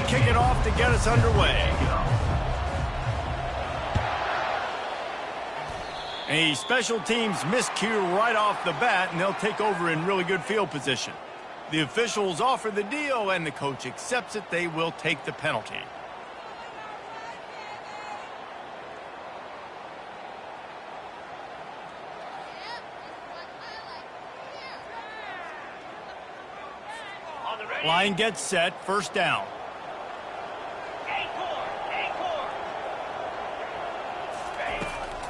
kick it off to get us underway. A special teams miscue right off the bat, and they'll take over in really good field position. The officials offer the deal, and the coach accepts it. They will take the penalty. Line gets set, first down.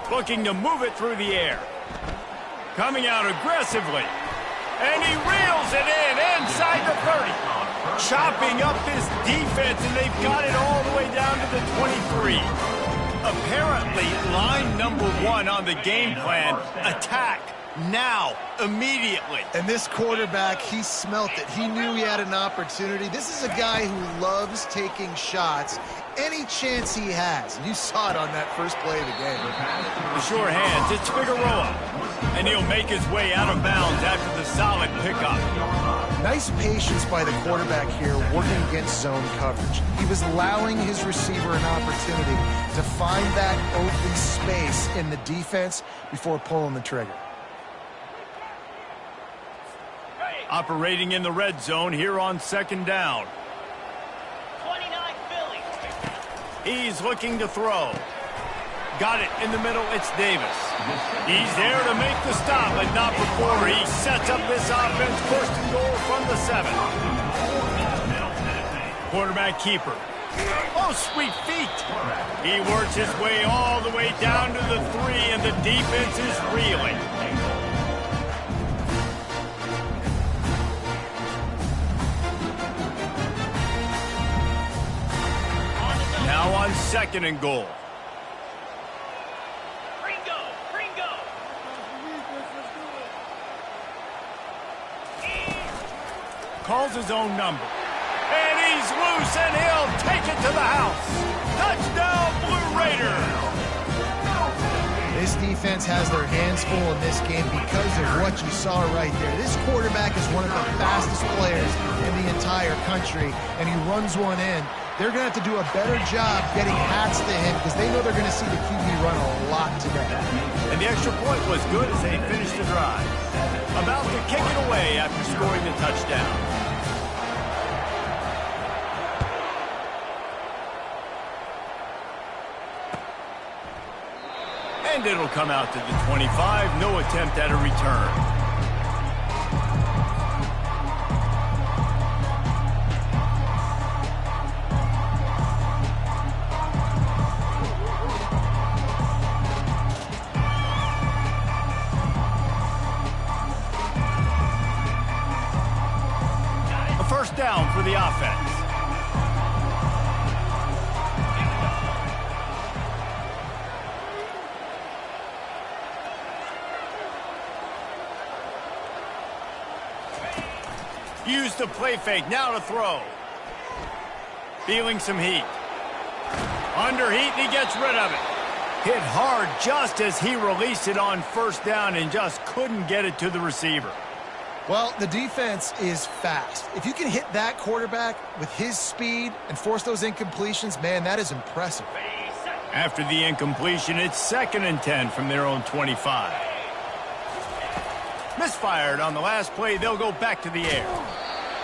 Looking to move it through the air. Coming out aggressively. And he reels it in inside the 30. Chopping up this defense, and they've got it all the way down to the 23. Apparently, line number one on the game plan, attack. Now, immediately. And this quarterback, he smelt it. He knew he had an opportunity. This is a guy who loves taking shots any chance he has. And you saw it on that first play of the game. The sure hands, it's Figueroa. And he'll make his way out of bounds after the solid pickup. Nice patience by the quarterback here working against zone coverage. He was allowing his receiver an opportunity to find that open space in the defense before pulling the trigger. Operating in the red zone here on second down. 29 Philly. He's looking to throw. Got it in the middle, it's Davis. He's there to make the stop, but not before he sets up this offense. First and goal from the 7. Quarterback keeper. Oh, sweet feet. He works his way all the way down to the 3, and the defense is reeling. Now on second and goal. Ringo. Calls his own number. And he's loose, and he'll take it to the house. Touchdown, Blue Raiders. This defense has their hands full in this game because of what you saw right there. This quarterback is one of the fastest players in the entire country, and he runs one in. They're going to have to do a better job getting hats to him because they know they're going to see the QB run a lot today. And the extra point was good as they finished the drive. About to kick it away after scoring the touchdown. And it'll come out to the 25. No attempt at a return. First down for the offense. Use the play fake, now to throw. Feeling some heat. Under heat, and he gets rid of it. Hit hard just as he released it on first down and just couldn't get it to the receiver. Well, the defense is fast. If you can hit that quarterback with his speed and force those incompletions, man, that is impressive. After the incompletion, it's second and 10 from their own 25. Misfired on the last play, they'll go back to the air.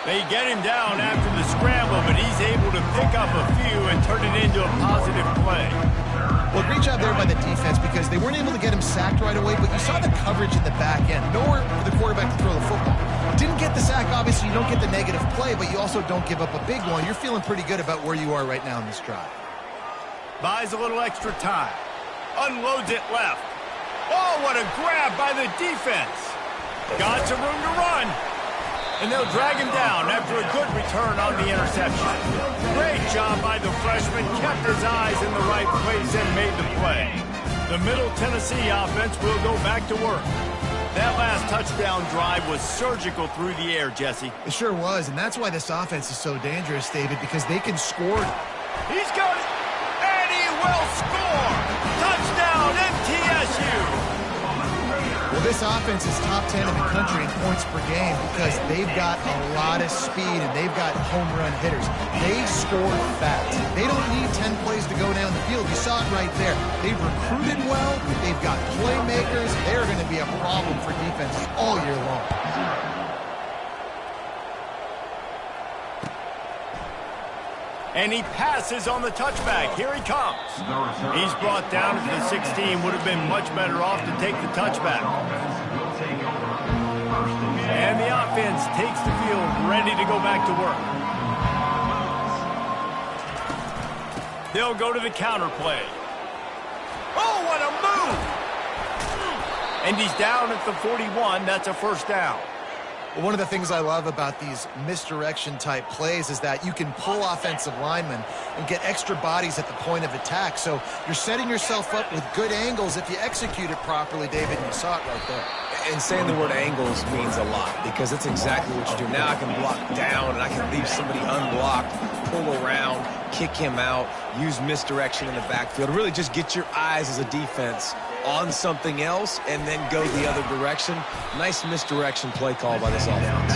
They get him down after the scramble, but he's able to pick up a few and turn it into a positive play. Well, great job there by the defense because they weren't able to get him sacked right away, but you saw the coverage in the back end. Nowhere for the quarterback to throw the football. Didn't get the sack, obviously. You don't get the negative play, but you also don't give up a big one. You're feeling pretty good about where you are right now in this drive. Buys a little extra time. Unloads it left. Oh, what a grab by the defense. Got some room to run. And they'll drag him down after a good return on the interception. Great job by the freshman. Kept his eyes in the right place and made the play. The Middle Tennessee offense will go back to work. That last touchdown drive was surgical through the air, Jesse. It sure was, and that's why this offense is so dangerous, David, because they can score. He's got it, and he will score. Touchdown, MTSU. Well, this offense is top 10 in the country in points per game because they've got a lot of speed and they've got home run hitters. They score fast. They don't need 10 plays to go down the field. You saw it right there. They've recruited well. They've got playmakers. They're going to be a problem for defenses all year long. And he passes on the touchback. Here he comes. He's brought down to the 16. Would have been much better off to take the touchback. And the offense takes the field, ready to go back to work. They'll go to the counter play. Oh, what a move! And he's down at the 41. That's a first down. Well, one of the things I love about these misdirection-type plays is that you can pull offensive linemen and get extra bodies at the point of attack. So you're setting yourself up with good angles if you execute it properly, David, and you saw it right there. And saying the word angles means a lot because it's exactly what you do. Now I can block down and I can leave somebody unblocked, pull around, kick him out, use misdirection in the backfield. Really just get your eyes as a defense on something else and then go the other direction. Nice misdirection play call by this offense.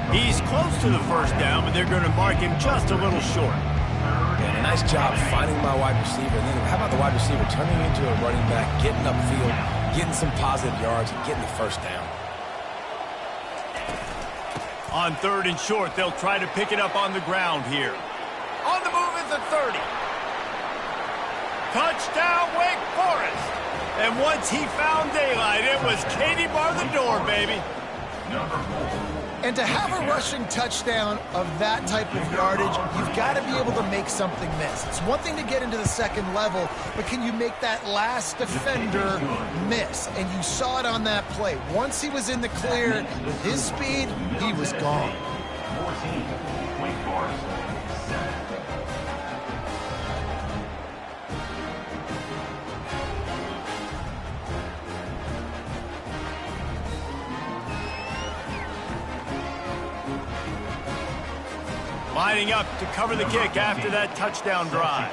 He's close to the first down, but they're going to mark him just a little short. And a nice job finding my wide receiver. And then how about the wide receiver turning into a running back, getting upfield, getting some positive yards, and getting the first down. On 3rd and short, they'll try to pick it up on the ground here. On the move at the 30. Touchdown, Wake Forest. And once he found daylight, it was Katie bar the door, baby. And to have a rushing touchdown of that type of yardage, you've got to be able to make something miss. It's one thing to get into the second level, but can you make that last defender miss? And you saw it on that play. Once he was in the clear with his speed, he was gone. 14, Wake Forest. Lining up to cover the kick after that touchdown drive.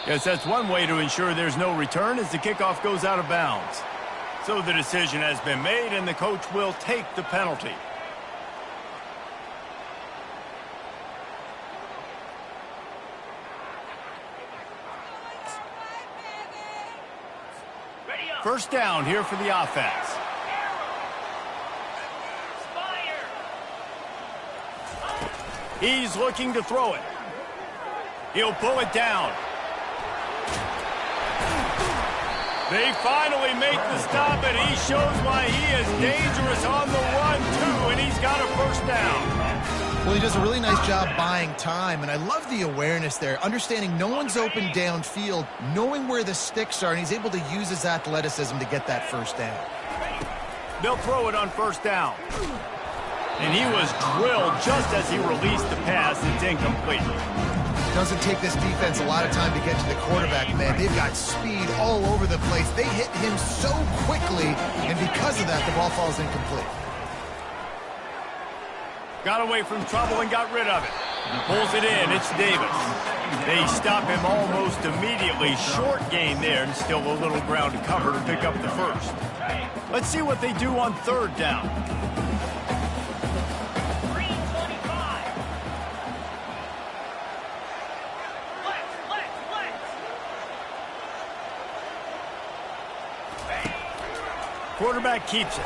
Guess that's one way to ensure there's no return as the kickoff goes out of bounds. So the decision has been made and the coach will take the penalty. First down here for the offense. He's looking to throw it. He'll pull it down. They finally make the stop, and he shows why he is dangerous on the run, too, and he's got a first down. Well, he does a really nice job buying time, and I love the awareness there, understanding no one's open downfield, knowing where the sticks are, and he's able to use his athleticism to get that first down. They'll throw it on first down. And he was drilled just as he released the pass. It's incomplete. Doesn't take this defense a lot of time to get to the quarterback, man. They've got speed all over the place. They hit him so quickly, and because of that, the ball falls incomplete. Got away from trouble and got rid of it. Pulls it in. It's Davis. They stop him almost immediately. Short gain there, and still a little ground to cover to pick up the first. Let's see what they do on third down. Quarterback keeps it.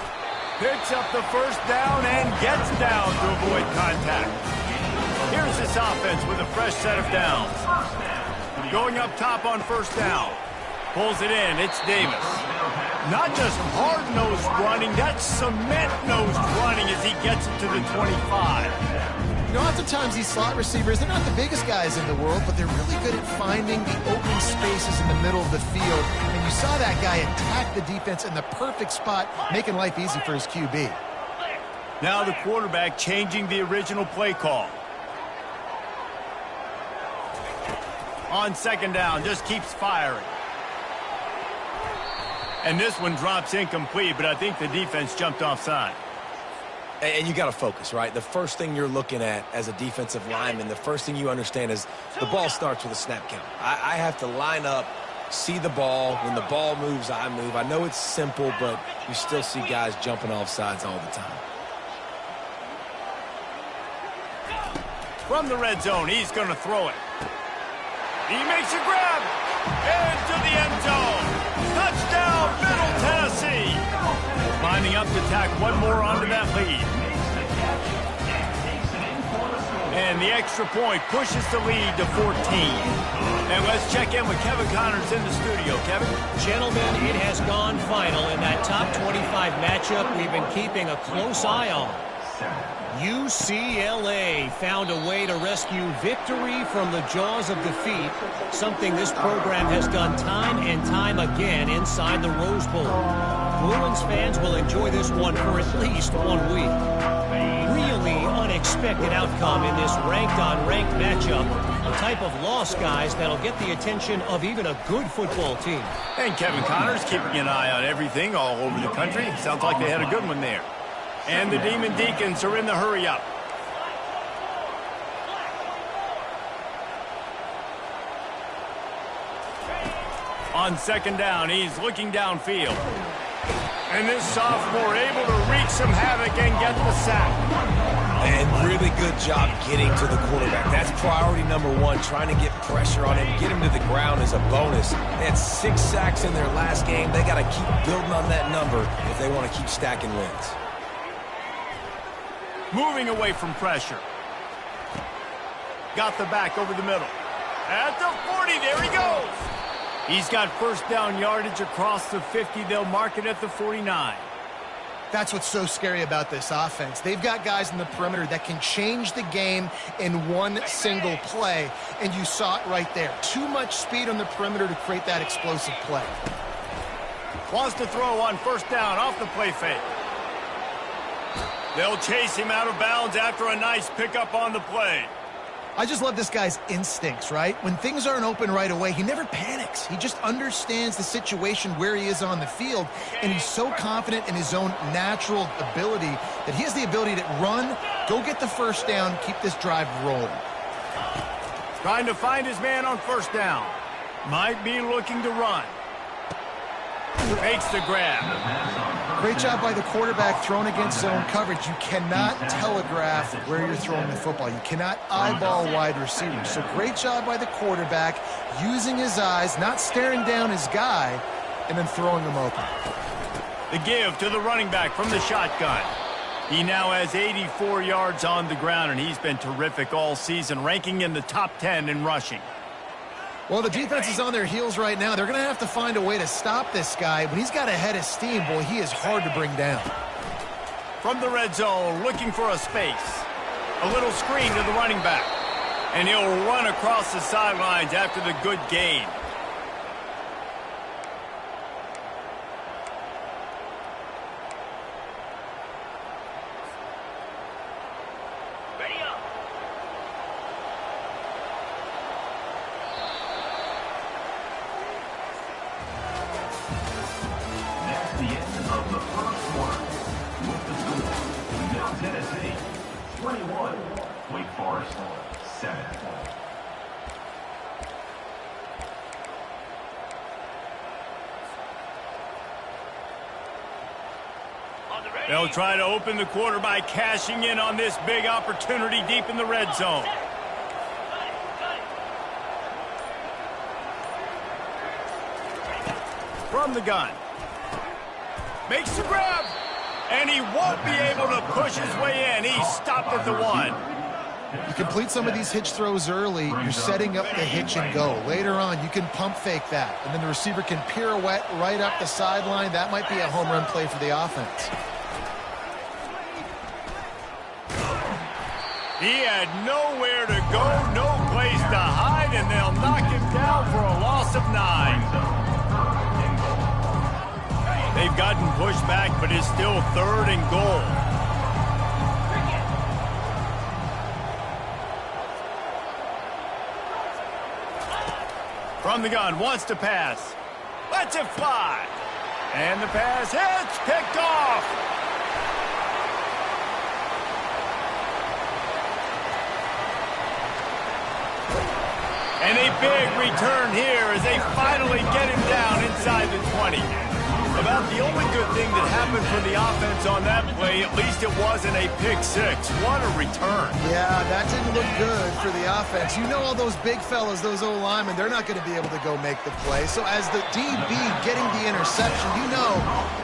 Picks up the first down and gets down to avoid contact. Here's this offense with a fresh set of downs. Going up top on first down. Pulls it in. It's Davis. Not just hard-nosed running, that's cement-nosed running as he gets it to the 25. You know, oftentimes these slot receivers, they're not the biggest guys in the world, but they're really good at finding the open spaces in the middle of the field. And you saw that guy attack the defense in the perfect spot, making life easy for his QB. Now the quarterback changing the original play call. On second down, just keeps firing. And this one drops incomplete, but I think the defense jumped offside. And you got to focus, right? The first thing you're looking at as a defensive lineman, the first thing you understand is the ball starts with a snap count. I have to line up, see the ball. When the ball moves, I move. I know it's simple, but you still see guys jumping off sides all the time. From the red zone, he's going to throw it. He makes a grab. Into the end zone. Touchdown, Middle Tennessee. Lining up to tack one more onto that lead. And the extra point pushes the lead to 14. And let's check in with Kevin Connors in the studio. Kevin? Gentlemen, it has gone final in that top 25 matchup we've been keeping a close eye on. UCLA found a way to rescue victory from the jaws of defeat, something this program has done time and time again inside the Rose Bowl. Bruins fans will enjoy this one for at least 1 week. Really unexpected outcome in this ranked-on-ranked matchup. The type of loss, guys, that'll get the attention of even a good football team. And Kevin Connors keeping an eye on everything all over the country. Sounds like they had a good one there. And the Demon Deacons are in the hurry-up. On second down, he's looking downfield. And this sophomore able to wreak some havoc and get the sack. And really good job getting to the quarterback. That's priority number one, trying to get pressure on him. Get him to the ground is a bonus. They had 6 sacks in their last game. They got to keep building on that number if they want to keep stacking wins. Moving away from pressure. Got the back over the middle. At the 40, there he goes. He's got first down yardage across the 50. They'll mark it at the 49. That's what's so scary about this offense. They've got guys in the perimeter that can change the game in one single play, and you saw it right there. Too much speed on the perimeter to create that explosive play. Wants to throw on first down off the play fake. They'll chase him out of bounds after a nice pickup on the play. I just love this guy's instincts, right? When things aren't open right away, he never panics. He just understands the situation where he is on the field, and he's so confident in his own natural ability that he has the ability to run, go get the first down, keep this drive rolling. Trying to find his man on first down. Might be looking to run. Makes the grab. Great job by the quarterback throwing against zone coverage. You cannot telegraph where you're throwing the football. You cannot eyeball wide receivers. So great job by the quarterback using his eyes, not staring down his guy, and then throwing him open. The give to the running back from the shotgun. He now has 84 yards on the ground, and he's been terrific all season, ranking in the top 10 in rushing. Well, the defense is on their heels right now. They're going to have to find a way to stop this guy. When he's got a head of steam, boy, he is hard to bring down. From the red zone, looking for a space. A little screen to the running back. And he'll run across the sidelines after the good gain. Ready up. That's the end of the first quarter. With the score, Middle Tennessee 21, Wake Forest 7. On the ready. They'll try to open the quarter by cashing in on this big opportunity deep in the red zone. From the gun. Makes the grab. And he won't be able to push his way in. He's stopped at the 1. You complete some of these hitch throws early, you're setting up the hitch and go. Later on, you can pump fake that, and then the receiver can pirouette right up the sideline. That might be a home run play for the offense. He had nowhere to go, no place to hide, and they'll knock him down for a loss of 9. They've gotten pushed back, but it's still 3rd and goal. From the gun, wants to pass. Lets it fly. And the pass hits, picked off. And a big return here as they finally get him down inside the 20. About the only good thing that happened for the offense on that play, at least it wasn't a pick six. What a return. Yeah, that didn't look good for the offense. You know all those big fellas, those O-linemen, they're not going to be able to go make the play. So as the DB getting the interception, you know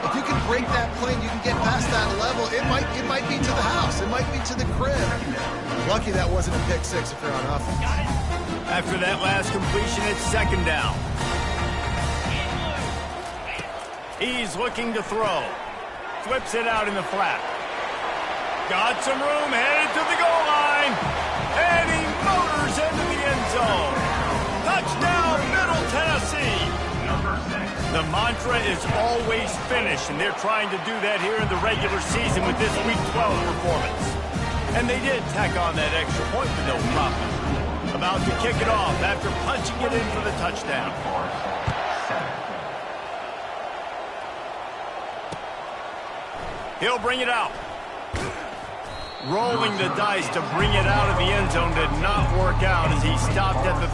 if you can break that play and you can get past that level, it might be to the house. It might be to the crib. Lucky that wasn't a pick six if you're on offense. After that last completion, it's second down. He's looking to throw. Flips it out in the flat. Got some room, headed to the goal line. And he motors into the end zone. Touchdown, Middle Tennessee. The mantra is always finish, and they're trying to do that here in the regular season with this Week 12 performance. And they did tack on that extra point with no problem. About to kick it off after punching it in for the touchdown. He'll bring it out. Rolling the dice to bring it out of the end zone did not work out as he stopped at the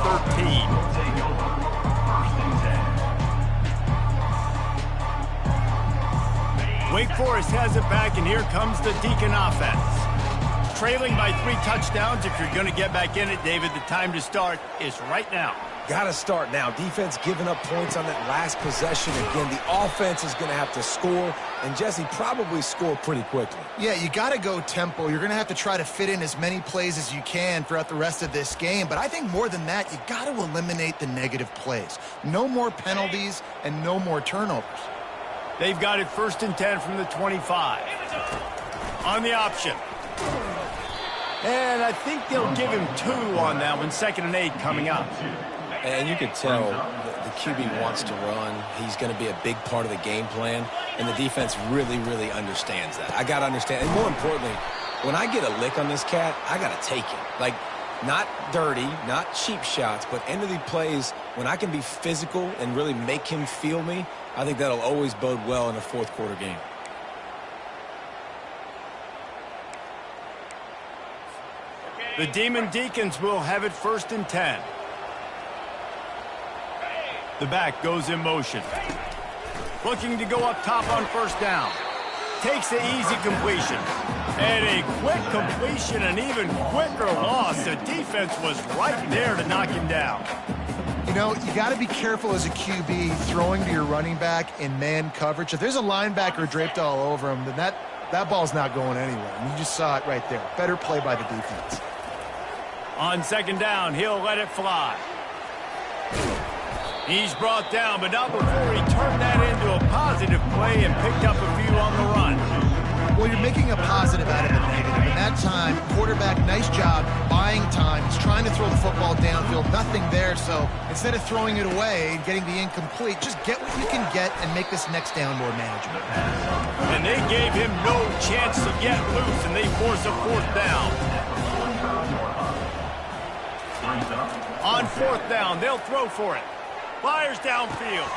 13. Wake Forest has it back, and here comes the Deacon offense. Trailing by 3 touchdowns. If you're going to get back in it, David, the time to start is right now. Got to start now. Defense giving up points on that last possession. Again, the offense is going to have to score, and Jesse probably score pretty quickly. Yeah, you got to go tempo. You're going to have to try to fit in as many plays as you can throughout the rest of this game. But I think more than that, you got to eliminate the negative plays. No more penalties and no more turnovers. They've got it 1st and 10 from the 25. On the option. And I think they'll give him 2 on that one. 2nd and 8 coming up. And you can tell the QB wants to run. He's going to be a big part of the game plan. And the defense really, really understands that. I got to understand. And more importantly, when I get a lick on this cat, I got to take it. Like, not dirty, not cheap shots, but end of the plays, when I can be physical and really make him feel me, I think that'll always bode well in a 4th quarter game. The Demon Deacons will have it 1st and 10. The back goes in motion. Looking to go up top on 1st down. Takes the easy completion. And a quick completion, an even quicker loss. The defense was right there to knock him down. You know, you got to be careful as a QB throwing to your running back in man coverage. If there's a linebacker draped all over him, then that ball's not going anywhere. And you just saw it right there. Better play by the defense. On 2nd down, he'll let it fly. He's brought down, but not before he turned that into a positive play and picked up a few on the run. Well, you're making a positive out of a negative. And that time, quarterback, nice job, buying time. He's trying to throw the football downfield. Nothing there, so instead of throwing it away and getting the incomplete, just get what you can get and make this next down more manageable. And they gave him no chance to get loose, and they force a 4th down. On 4th down, they'll throw for it. Fires downfield.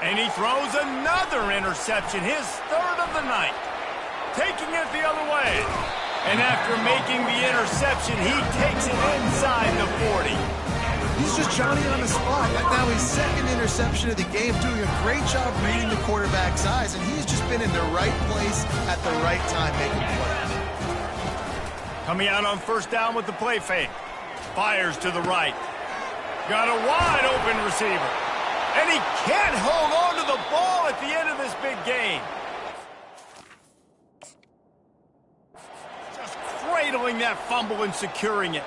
And he throws another interception, his 3rd of the night. Taking it the other way. And after making the interception, he takes it inside the 40. He's just Johnny on the spot. Now his 2nd interception of the game, doing a great job reading the quarterback's eyes, and he's just been in the right place at the right time making plays. Coming out on 1st down with the play fake. Fires to the right. Got a wide open receiver. And he can't hold on to the ball at the end of this big game. Just cradling that fumble and securing it.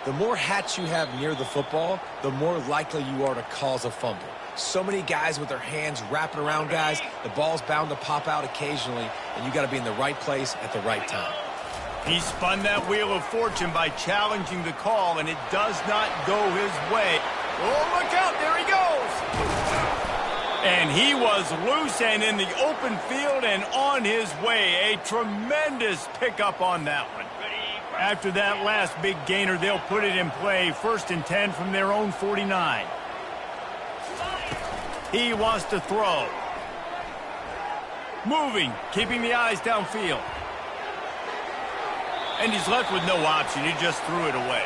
The more hats you have near the football, the more likely you are to cause a fumble. So many guys with their hands wrapping around guys, the ball's bound to pop out occasionally, and you got to be in the right place at the right time. He spun that wheel of fortune by challenging the call, and it does not go his way. Oh, look out, there he goes! And he was loose and in the open field and on his way. A tremendous pickup on that one. After that last big gainer, they'll put it in play. 1st and 10 from their own 49. He wants to throw. Moving, keeping the eyes downfield. And he's left with no option. He just threw it away.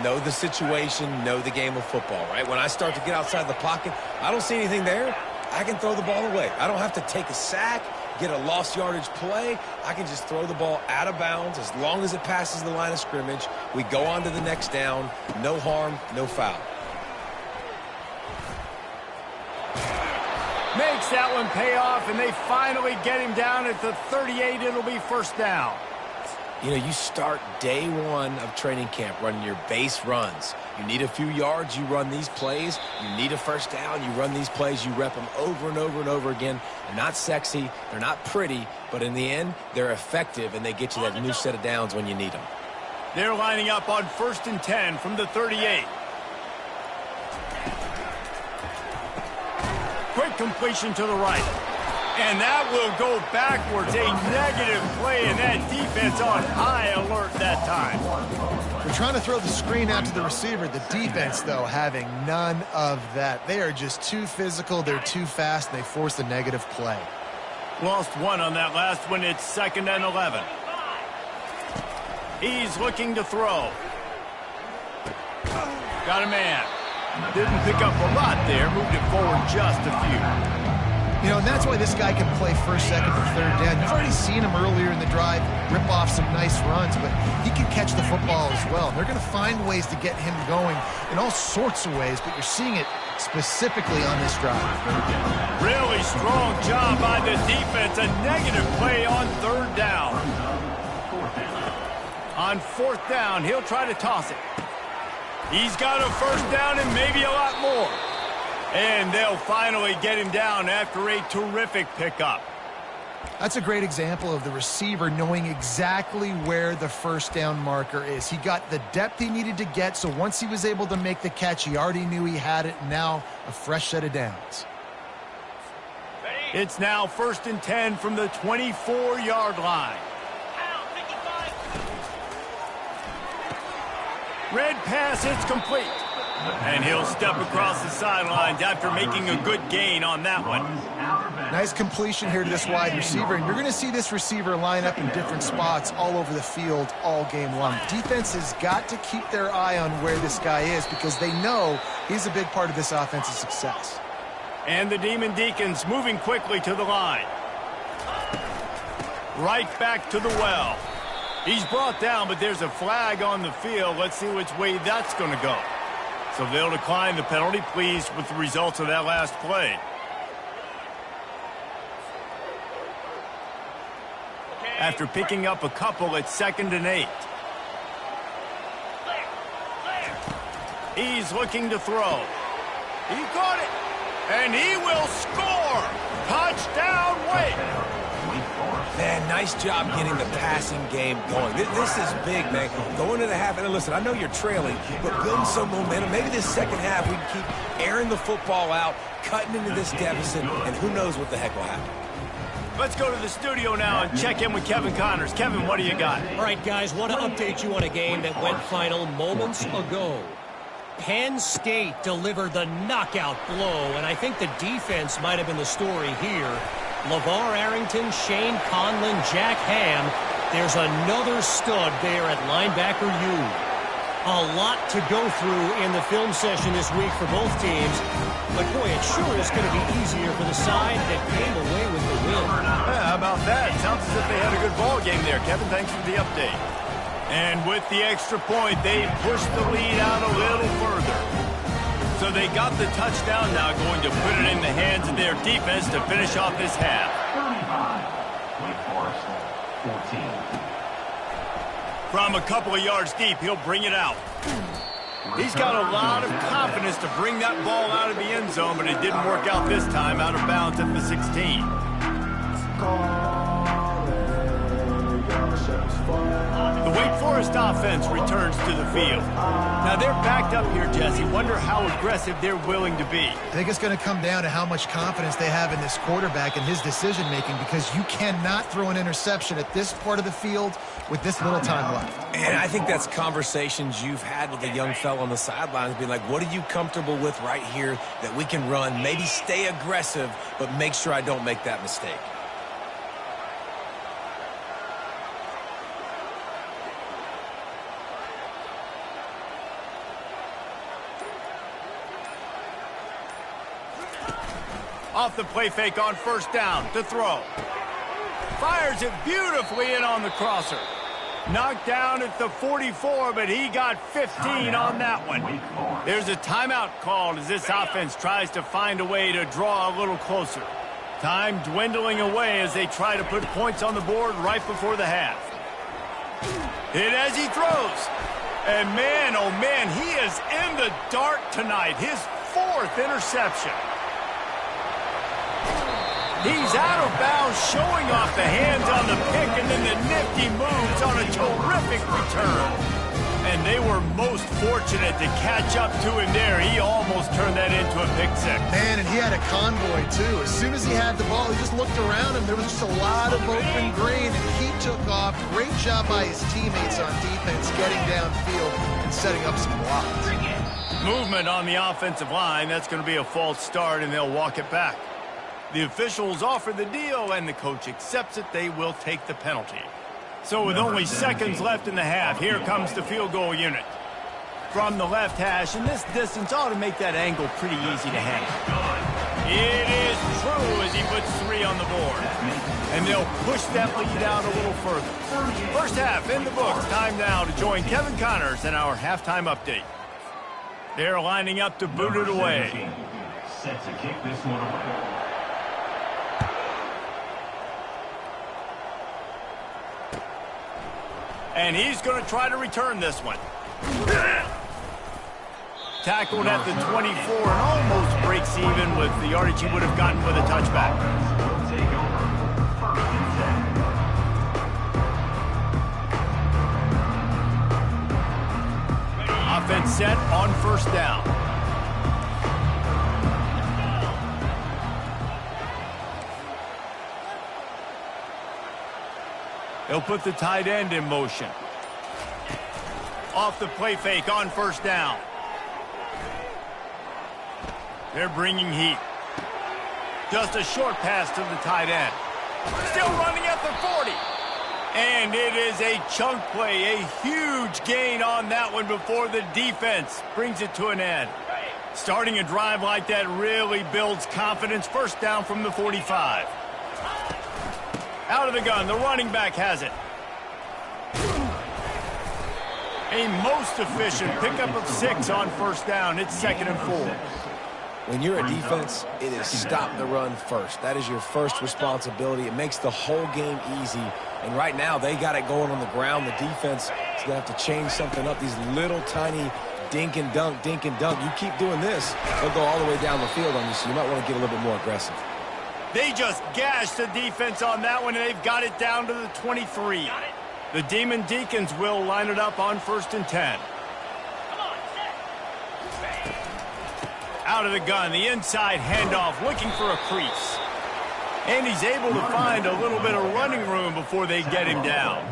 Know the situation, know the game of football, right? When I start to get outside the pocket, I don't see anything there. I can throw the ball away. I don't have to take a sack, get a lost yardage play. I can just throw the ball out of bounds as long as it passes the line of scrimmage. We go on to the next down. No harm, no foul. Makes that one pay off, and they finally get him down at the 38. It'll be first down. You know, you start day one of training camp running your base runs. You need a few yards, you run these plays. You need a first down, you run these plays. You rep them over and over and over again. They're not sexy, they're not pretty, but in the end, they're effective, and they get you that new set of downs when you need them. They're lining up on 1st and 10 from the 38. Quick completion to the right. And that will go backwards. A negative play, and that defense on high alert that time. They're trying to throw the screen out to the receiver. The defense, though, having none of that. They are just too physical. They're too fast, and they force a negative play. Lost one on that last one. It's 2nd and 11. He's looking to throw. Got a man. Didn't pick up a lot there. Moved it forward just a few. You know, and that's why this guy can play 1st, 2nd, or 3rd down. You've already seen him earlier in the drive rip off some nice runs, but he can catch the football as well. They're going to find ways to get him going in all sorts of ways, but you're seeing it specifically on this drive. Really strong job by the defense. A negative play on 3rd down. On 4th down, he'll try to toss it. He's got a 1st down and maybe a lot more. And they'll finally get him down after a terrific pickup. That's a great example of the receiver knowing exactly where the 1st down marker is. He got the depth he needed to get, so once he was able to make the catch, he already knew he had it. Now a fresh set of downs. It's now 1st and 10 from the 24-yard line. Red pass, it's complete. And he'll step across the sidelines after making a good gain on that one. Nice completion here to this wide receiver, and you're going to see this receiver line up in different spots all over the field all game long. Defense has got to keep their eye on where this guy is because they know he's a big part of this offense's success. And the Demon Deacons moving quickly to the line. Right back to the well. He's brought down, but there's a flag on the field. Let's see which way that's going to go. So they'll decline the penalty, pleased with the results of that last play. After picking up a couple at 2nd and 8. He's looking to throw. He caught it, and he will score. Touchdown, Wake. Man, nice job getting the passing game going. This is big, man. Going into the half, and listen, I know you're trailing, but building some momentum. Maybe this second half we can keep airing the football out, cutting into this deficit, and who knows what the heck will happen. Let's go to the studio now and check in with Kevin Connors. Kevin, what do you got? All right, guys, want to update you on a game that went final moments ago. Penn State delivered the knockout blow, and I think the defense might have been the story here. LeVar Arrington, Shane Conlon, Jack Ham. There's another stud there at linebacker U. A lot to go through in the film session this week for both teams. But, boy, it sure is going to be easier for the side that came away with the win. Yeah, how about that? Sounds as if they had a good ball game there. Kevin, thanks for the update. And with the extra point, they pushed the lead out a little further. So they got the touchdown, now going to put it in the hands of their defense to finish off this half. 35, Wake Forest, 14. From a couple of yards deep, he'll bring it out. He's got a lot of confidence to bring that ball out of the end zone, but it didn't work out this time, out of bounds at the 16. The Wake Forest offense returns to the field. Now they're backed up here, Jesse. Wonder how aggressive they're willing to be. I think it's going to come down to how much confidence they have in this quarterback and his decision-making, because you cannot throw an interception at this part of the field with this little time left. And I think that's conversations you've had with a young fellow on the sidelines, being like, what are you comfortable with right here that we can run? Maybe stay aggressive, but make sure I don't make that mistake. Off the play fake on first down to throw. Fires it beautifully in on the crosser. Knocked down at the 44, but he got 15 on that one. There's a timeout called as this offense tries to find a way to draw a little closer. Time dwindling away as they try to put points on the board right before the half. Hit as he throws. And man, oh man, he is in the dark tonight. His 4th interception. He's out of bounds, showing off the hands on the pick, and then the nifty moves on a terrific return. And they were most fortunate to catch up to him there. He almost turned that into a pick six. Man, and he had a convoy, too. As soon as he had the ball, he just looked around him. There was just a lot of open green, and he took off. Great job by his teammates on defense, getting downfield and setting up some blocks. Movement on the offensive line. That's going to be a false start, and they'll walk it back. The officials offer the deal, and the coach accepts it. They will take the penalty. So with only seconds left in the half, here comes the field goal unit. From the left hash, and this distance ought to make that angle pretty easy to handle. It is true as he puts 3 on the board. And they'll push that lead out a little further. First half in the books. Time now to join Kevin Connors in our halftime update. They're lining up to boot it away. Set to kick this one away. And he's going to try to return this one. Tackled at the 24 and almost breaks even with the yardage he would have gotten with a touchback. Offense set on first down. They'll put the tight end in motion. Off the play fake on first down. They're bringing heat. Just a short pass to the tight end. Still running at the 40. And it is a chunk play, a huge gain on that one before the defense brings it to an end. Starting a drive like that really builds confidence. First down from the 45. Out of the gun, the running back has it. A most efficient pickup of 6 on first down. It's 2nd and 4. When you're a defense, it is stop the run first. That is your first responsibility. It makes the whole game easy. And right now, they got it going on the ground. The defense is going to have to change something up. These little tiny dink and dunk, dink and dunk. You keep doing this, they'll go all the way down the field on you, so you might want to get a little bit more aggressive. They just gashed the defense on that one, and they've got it down to the 23. The Demon Deacons will line it up on 1st and 10. Out of the gun, the inside handoff, looking for a crease. And he's able to find a little bit of running room before they get him down.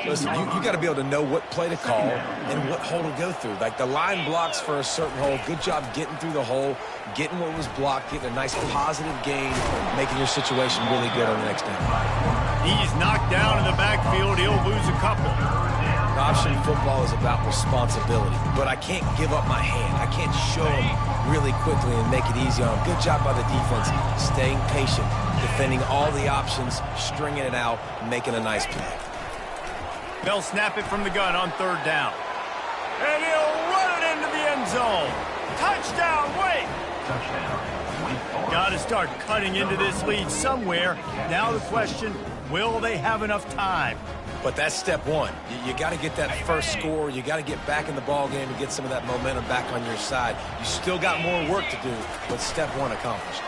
Listen, you got to be able to know what play to call and what hole to go through. Like the line blocks for a certain hole. Good job getting through the hole, getting what was blocked, getting a nice positive gain, making your situation really good on the next down. He's knocked down in the backfield. He'll lose a couple. Option football is about responsibility, but I can't give up my hand. I can't show him really quickly and make it easy on him. Good job by the defense, staying patient, defending all the options, stringing it out, making a nice play. They'll snap it from the gun on 3rd down. And he'll run it into the end zone. Touchdown, Wake! Got to start cutting into this lead somewhere. Now the question, will they have enough time? But that's step one. You got to get that first score. You got to get back in the ball game and get some of that momentum back on your side. You still got more work to do, but step one accomplished.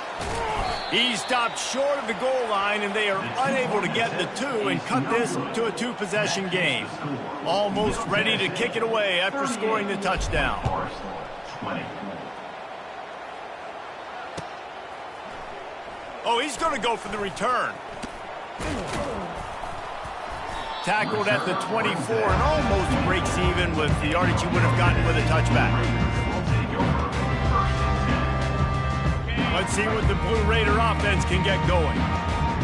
He stopped short of the goal line, and they are unable to get the two and cut this to a two-possession game. Almost ready to kick it away after scoring the touchdown. Oh, he's going to go for the return. Tackled at the 24 and almost breaks even with the yardage he would have gotten with a touchback. Let's see what the Blue Raider offense can get going.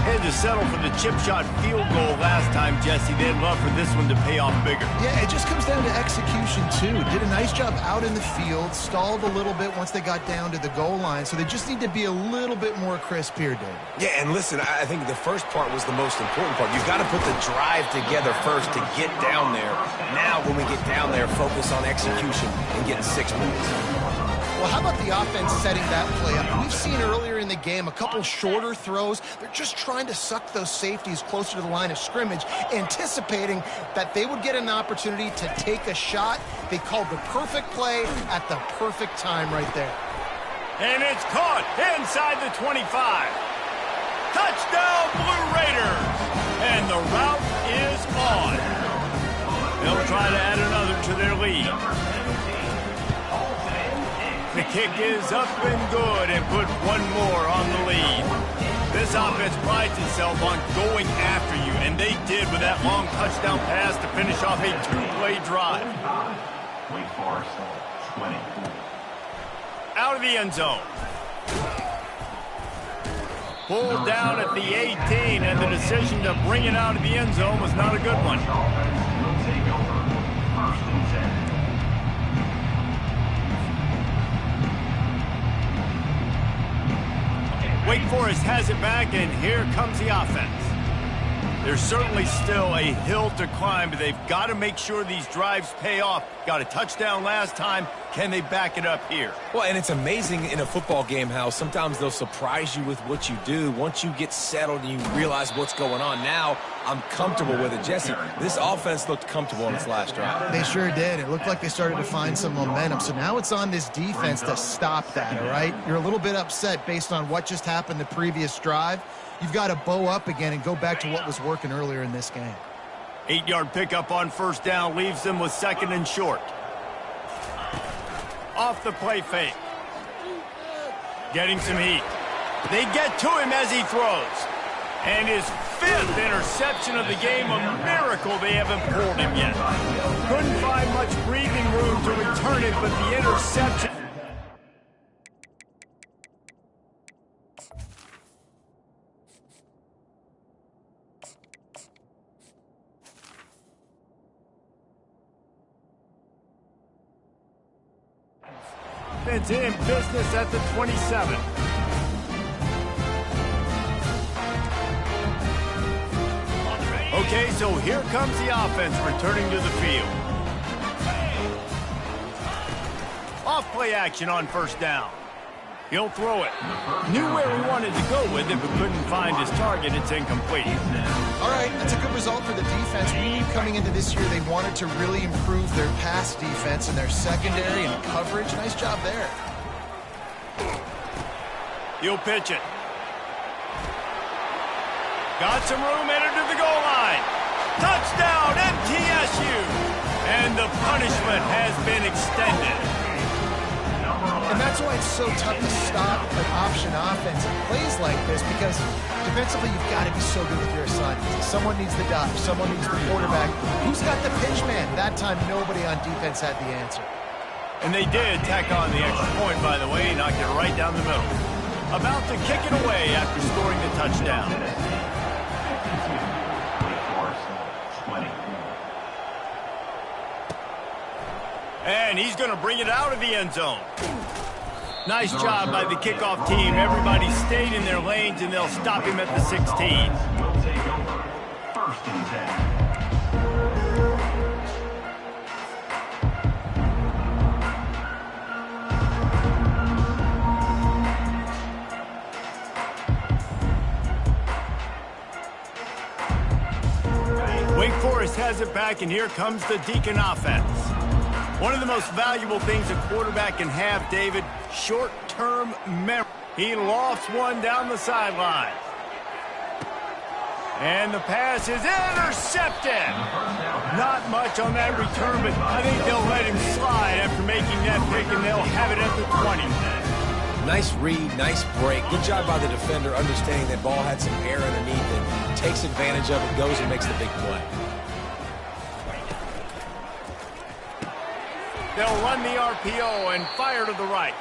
Had to settle for the chip shot field goal last time, Jesse. They'd love for this one to pay off bigger. Yeah, it just comes down to execution, too. Did a nice job out in the field, stalled a little bit once they got down to the goal line, so they just need to be a little bit more crisp here, David. Yeah, and listen, I think the first part was the most important part. You've got to put the drive together first to get down there. Now, when we get down there, focus on execution and getting 6 points. Well, how about the offense setting that play up? We've seen earlier in the game a couple shorter throws. They're just trying to suck those safeties closer to the line of scrimmage, anticipating that they would get an opportunity to take a shot. They called the perfect play at the perfect time right there. And it's caught inside the 25. Touchdown, Blue Raiders! And the route is on. They'll try to add another to their lead. The kick is up and good and put one more on the lead. This offense prides itself on going after you, and they did with that long touchdown pass to finish off a two-play drive. Wake Forest, 20. Out of the end zone. Pulled down at the 18, and the decision to bring it out of the end zone was not a good one. Will take over. First and 10. Wake Forest has it back, and here comes the offense. There's certainly still a hill to climb, but they've got to make sure these drives pay off. Got a touchdown last time. Can they back it up here? Well, and it's amazing in a football game how sometimes they'll surprise you with what you do. Once you get settled and you realize what's going on, now I'm comfortable with it. Jesse, this offense looked comfortable on its last drive. They sure did. It looked like they started to find some momentum. So now it's on this defense to stop that, all right? You're a little bit upset based on what just happened the previous drive. You've got to bow up again and go back to what was working earlier in this game. 8-yard pickup on first down leaves them with second and short. Off the play fake. Getting some heat. They get to him as he throws. And his 5th interception of the game, a miracle they haven't pulled him yet. Couldn't find much breathing room to return it, but the interception... It's in business at the 27. Okay, so here comes the offense returning to the field. Off play action on first down. He'll throw it. Knew where he wanted to go with it, but couldn't find his target. It's incomplete. All right, that's a good result for the defense. We knew coming into this year they wanted to really improve their pass defense and their secondary and coverage. Nice job there. He'll pitch it. Got some room, entered to the goal line. Touchdown, MTSU! And the punishment has been extended. And that's why it's so tough to stop an option offense in plays like this, because defensively you've got to be so good with your assignments. Someone needs the dive, someone needs the quarterback. Who's got the pitch man? That time nobody on defense had the answer. And they did tack on the extra point, by the way, knocked it right down the middle. About to kick it away after scoring the touchdown. And he's going to bring it out of the end zone. Nice job by the kickoff team. Everybody stayed in their lanes, and they'll stop him at the 16. Will take over. First and 10. Wake Forest Runs it back, and here comes the Deacon offense. One of the most valuable things a quarterback can have, David, short-term memory. He lofts one down the sideline. And the pass is intercepted. Not much on that return, but I think they'll let him slide after making that pick, and they'll have it at the 20. Nice read, nice break. Good job by the defender understanding that ball had some air underneath and takes advantage of it, goes and makes the big play. They'll run the RPO and fire to the right.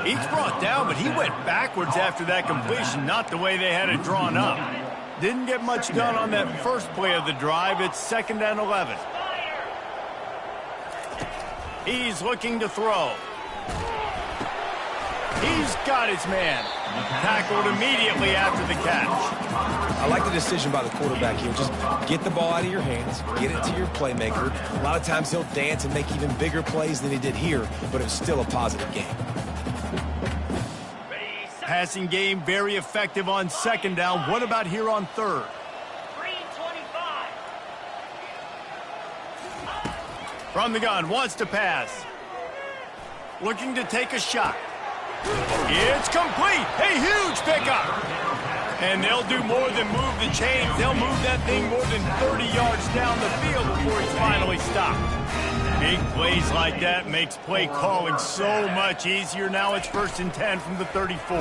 He's brought down, but he went backwards after that completion, not the way they had it drawn up. Didn't get much done on that first play of the drive. It's 2nd and 11. He's looking to throw. He's got his man. Tackled immediately after the catch. I like the decision by the quarterback here. Just get the ball out of your hands, get it to your playmaker. A lot of times he'll dance and make even bigger plays than he did here, but it's still a positive game. Passing game very effective on 2nd down. What about here on 3rd? 325. From the gun, wants to pass. Looking to take a shot. It's complete. A huge pickup. And they'll do more than move the chains. They'll move that thing more than 30 yards down the field before he's finally stopped. Big plays like that makes play calling so much easier. Now it's 1st and 10 from the 34.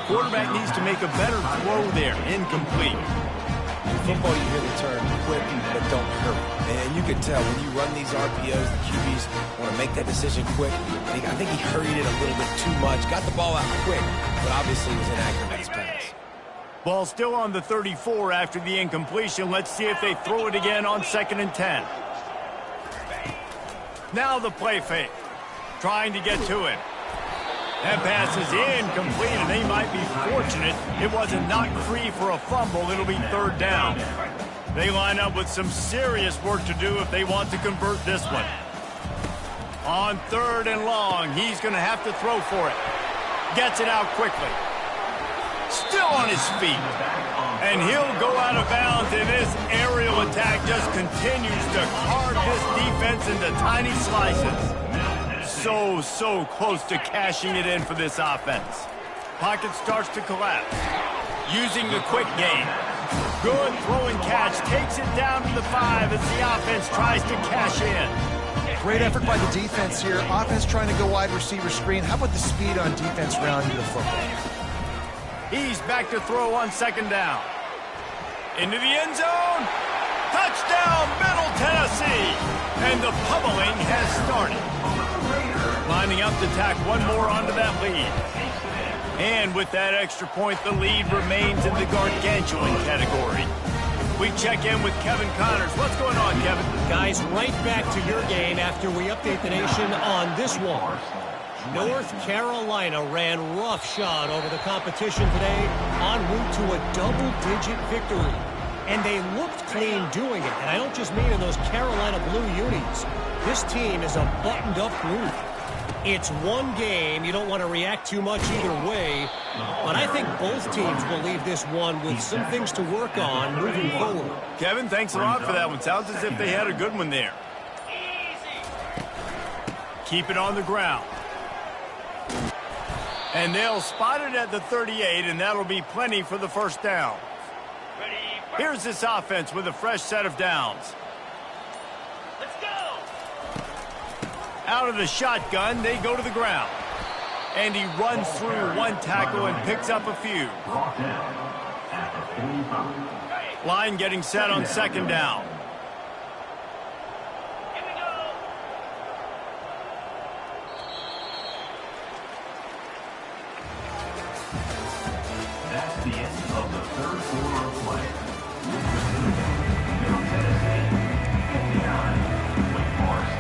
Quarterback needs to make a better throw there. Incomplete. In football, you hear the term quick, but don't hurry. And you can tell when you run these RPOs, the QBs want to make that decision quick. I think he hurried it a little bit too much. Got the ball out quick, but obviously was inaccurate in his pass. Ball still on the 34 after the incompletion. Let's see if they throw it again on 2nd and 10. Now the play fake. Trying to get to him. That pass is incomplete, and they might be fortunate it wasn't knocked free for a fumble. It'll be 3rd down. They line up with some serious work to do if they want to convert this one. On 3rd and long, he's going to have to throw for it. Gets it out quickly. Still on his feet. And he'll go out of bounds, and this aerial attack just continues to carve this defense into tiny slices. So close to cashing it in for this offense. Pocket starts to collapse. Using the quick game. Good throwing catch. Takes it down to the 5 as the offense tries to cash in. Great effort by the defense here. Offense trying to go wide receiver screen. How about the speed on defense rounding the football? He's back to throw on 2nd down. Into the end zone. Touchdown, Middle Tennessee. And the pummeling has started. Lining up to tack one more onto that lead. And with that extra point, the lead remains in the gargantuan category. We check in with Kevin Connors. What's going on, Kevin? Guys, right back to your game after we update the nation on this one. North Carolina ran roughshod over the competition today en route to a double-digit victory. And they looked clean doing it. And I don't just mean in those Carolina blue unis. This team is a buttoned-up group. It's one game. You don't want to react too much either way. But I think both teams will leave this one with some things to work on moving forward. Kevin, thanks a lot for that one. Sounds as if they had a good one there. Keep it on the ground. And they'll spot it at the 38, and that'll be plenty for the 1st down. Here's this offense with a fresh set of downs. Let's go. Out of the shotgun, they go to the ground. And he runs through one tackle and picks up a few. Line getting set on 2nd down. Here we go. That's the end of the 3rd quarter of play. Middle Tennessee, 59. Wake Forest,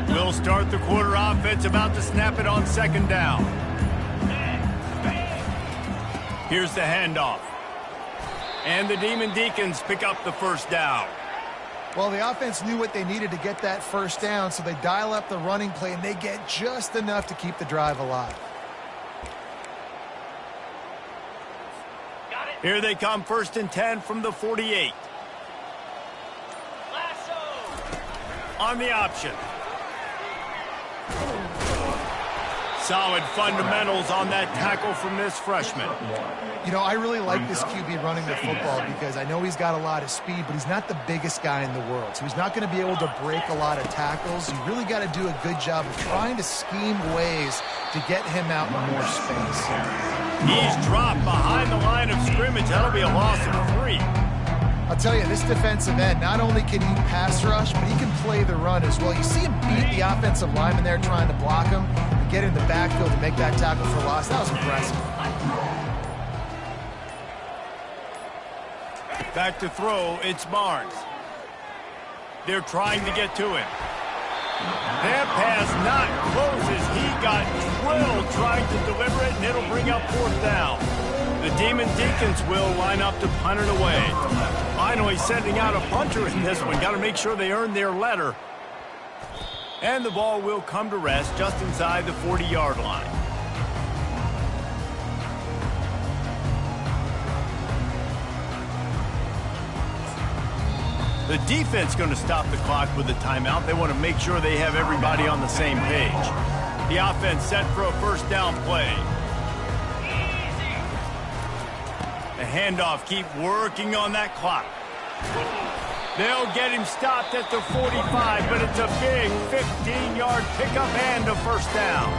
20. We'll start the quarter offense, about to snap it on 2nd down. Here's the handoff. And the Demon Deacons pick up the 1st down. Well, the offense knew what they needed to get that first down, so they dial up the running play, and they get just enough to keep the drive alive. Got it. Here they come, 1st and 10 from the 48. Lasso. On the option. Solid fundamentals on that tackle from this freshman. You know, I really like this QB running the football because I know he's got a lot of speed, but he's not the biggest guy in the world. So he's not going to be able to break a lot of tackles. You really got to do a good job of trying to scheme ways to get him out in more space. He's dropped behind the line of scrimmage. That'll be a loss of 3. I'll tell you, this defensive end, not only can he pass rush, but he can play the run as well. You see him beat the offensive lineman there trying to block him and get in the backfield to make that tackle for loss. That was impressive. Back to throw, it's Barnes. They're trying to get to him. That pass not close as he got drilled trying to deliver it, and it'll bring up 4th down. The Demon Deacons will line up to punt it away. Finally sending out a punter in this one. Got to make sure they earn their letter. And the ball will come to rest just inside the 40-yard line. The defense going to stop the clock with a timeout. They want to make sure they have everybody on the same page. The offense set for a 1st down play. The handoff, keep working on that clock. They'll get him stopped at the 45, but it's a big 15-yard pickup and a 1st down.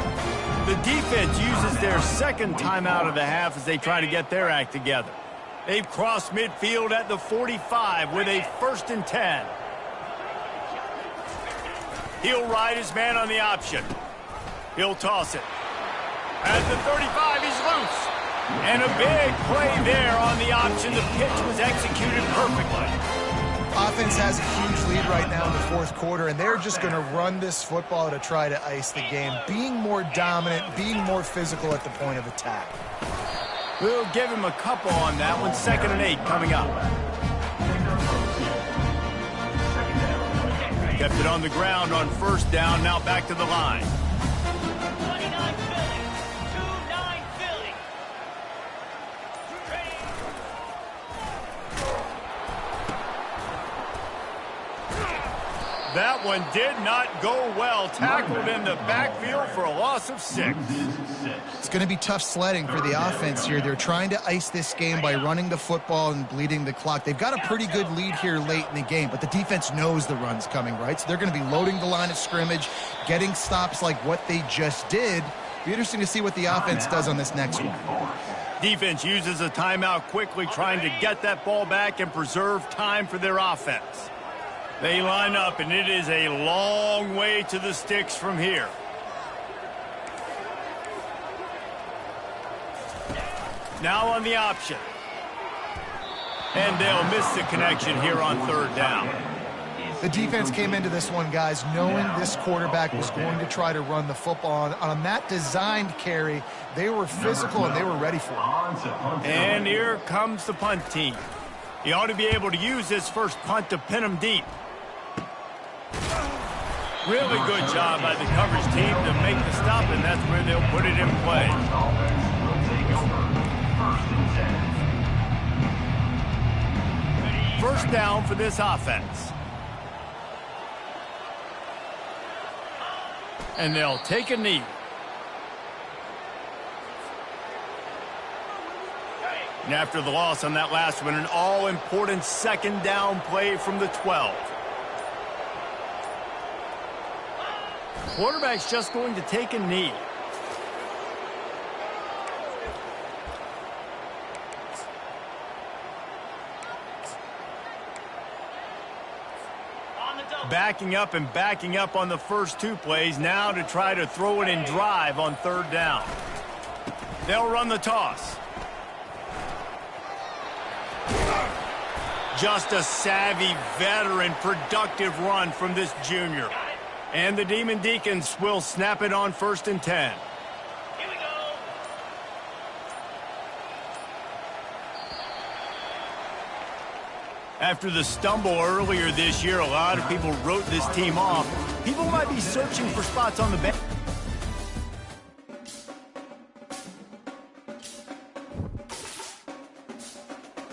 The defense uses their 2nd timeout of the half as they try to get their act together. They've crossed midfield at the 45 with a 1st and 10. He'll ride his man on the option. He'll toss it. At the 35, he's loose. And a big play there on the option. The pitch was executed perfectly. Offense has a huge lead right now in the 4th quarter, and they're just going to run this football to try to ice the game, being more dominant, being more physical at the point of attack. We'll give him a couple on that one. 2nd and 8 coming up. Kept it on the ground on 1st down. Now back to the line. 29 Philly. 2-9 Philly. That one did not go well. Tackled in the backfield for a loss of 6. It's going to be tough sledding for the offense here. They're trying to ice this game by running the football and bleeding the clock. They've got a pretty good lead here late in the game, but the defense knows the run's coming, right? So they're going to be loading the line of scrimmage, getting stops like what they just did. Be interesting to see what the offense does on this next one. Defense uses a timeout quickly, trying to get that ball back and preserve time for their offense. They line up, and it is a long way to the sticks from here. Now on the option. And they'll miss the connection here on 3rd down. The defense came into this one, guys, knowing this quarterback was going to try to run the football. On that designed carry, they were physical and they were ready for it. And here comes the punt team. He ought to be able to use this first punt to pin him deep. Really good job by the coverage team to make the stop, and that's where they'll put it in play. First down for this offense. And they'll take a knee. And after the loss on that last one, an all-important 2nd down play from the 12. Quarterback's just going to take a knee. Backing up and backing up on the first 2 plays now to try to throw it in drive on 3rd down. They'll run the toss. Just a savvy, veteran, productive run from this junior. And the Demon Deacons will snap it on 1st and 10. Here we go. After the stumble earlier this year, a lot of people wrote this team off. People might be searching for spots on the bench.